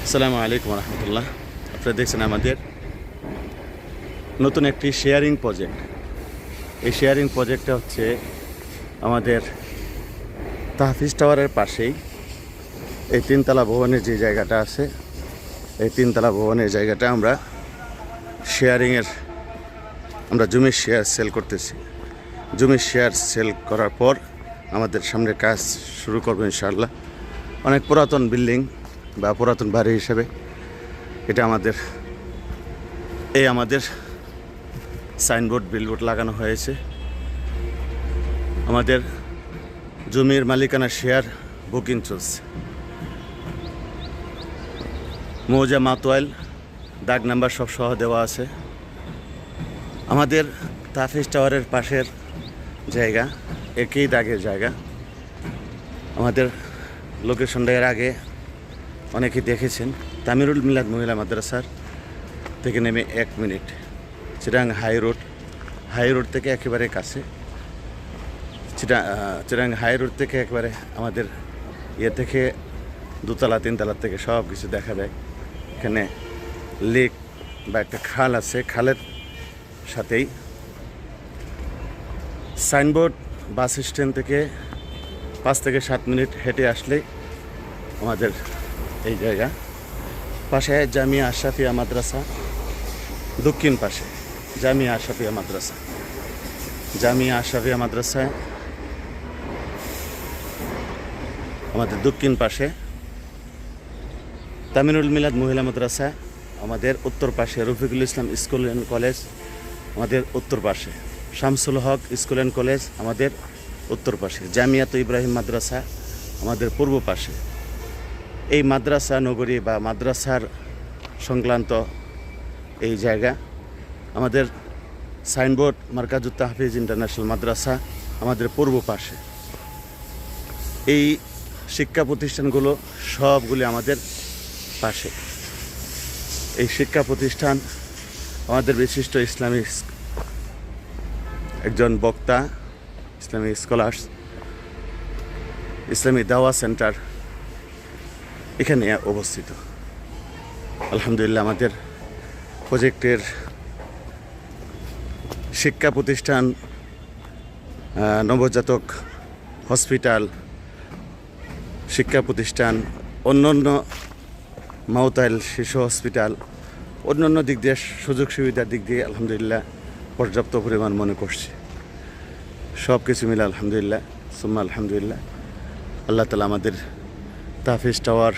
আসসালামু আলাইকুম রহমতুল্লাহ। আপনারা দেখছেন আমাদের নতুন একটি শেয়ারিং প্রজেক্ট। এই শেয়ারিং প্রজেক্টটা হচ্ছে আমাদের তাহফিজ টাওয়ারের পাশেই এই তিনতলা ভবনের যে জায়গাটা আছে, এই তিনতলা ভবনের জায়গাটা আমরা জমির শেয়ার সেল করতেছি। জমির শেয়ার সেল করার পর আমাদের সামনে কাজ শুরু করবো ইনশাআল্লাহ। অনেক পুরাতন বিল্ডিং বা পুরাতন বাড়ি হিসেবে এটা আমাদের সাইনবোর্ড বিলবোর্ড লাগানো হয়েছে। আমাদের জমির মালিকানা শেয়ার বুকিং চলছে। মৌজা মাতোয়াইল, দাগ নাম্বার সব সহ দেওয়া আছে। আমাদের তাহফিজ টাওয়ারের পাশের জায়গা একই দাগের জায়গা। আমাদের লোকেশনটা এর আগে অনেকেই দেখেছেন। তামিরুল মিলাদ মহিলা মাদ্রাসার থেকে নেমে 1 মিনিট, চিটাং হাই রোড থেকে একেবারে কাছে। চিটাং হাই রোড থেকে একেবারে আমাদের থেকে 2তলা 3তলা থেকে সব কিছু দেখা যায়। এখানে লেক বা একটা খাল আছে, খালের সাথেই সাইনবোর্ড। বাস স্ট্যান্ড থেকে 5 থেকে 7 মিনিট হেঁটে আসলেই আমাদের এই জায়গা। পাশে জামিয়া আশরাফিয়া মাদ্রাসা, দক্ষিণ পাশে জামিয়া আশরাফিয়া মাদ্রাসায় আমাদের দক্ষিণ পাশে তামিরুল মিলাদ মহিলা মাদ্রাসা, আমাদের উত্তর পাশে Rafiqul Islam school and college, আমাদের উত্তর পাশে শামসুল হক স্কুল অ্যান্ড কলেজ, আমাদের উত্তর পাশে জামিয়াত ইব্রাহিম মাদ্রাসা, আমাদের পূর্ব পাশে। এই মাদ্রাসা নগরী বা মাদ্রাসার সংক্রান্ত এই জায়গা। আমাদের সাইনবোর্ড মার্কাজুত তাহফিজ ইন্টারন্যাশনাল মাদ্রাসা আমাদের পূর্ব পাশে। এই শিক্ষা প্রতিষ্ঠানগুলো সবগুলি আমাদের পাশে। এই শিক্ষা প্রতিষ্ঠান আমাদের বিশিষ্ট ইসলামী একজন বক্তা, ইসলামী স্কলার্স, ইসলামী দাওয়া সেন্টার এখানে অবস্থিত। আলহামদুলিল্লাহ, আমাদের প্রজেক্টের শিক্ষা প্রতিষ্ঠান, নবজাতক হসপিটাল, শিক্ষা প্রতিষ্ঠান, অন্যান্য মাওতাইল শিশু হসপিটাল, অন্যান্য দিক দিয়ে সুযোগ সুবিধার দিক দিয়ে আলহামদুলিল্লাহ পর্যাপ্ত পরিমাণ মনে করছি। সব কিছু মিলে আলহামদুলিল্লাহ সুম্মা আলহামদুলিল্লাহ। আল্লাহ তাআলা আমাদের তাহফিজ টাওয়ার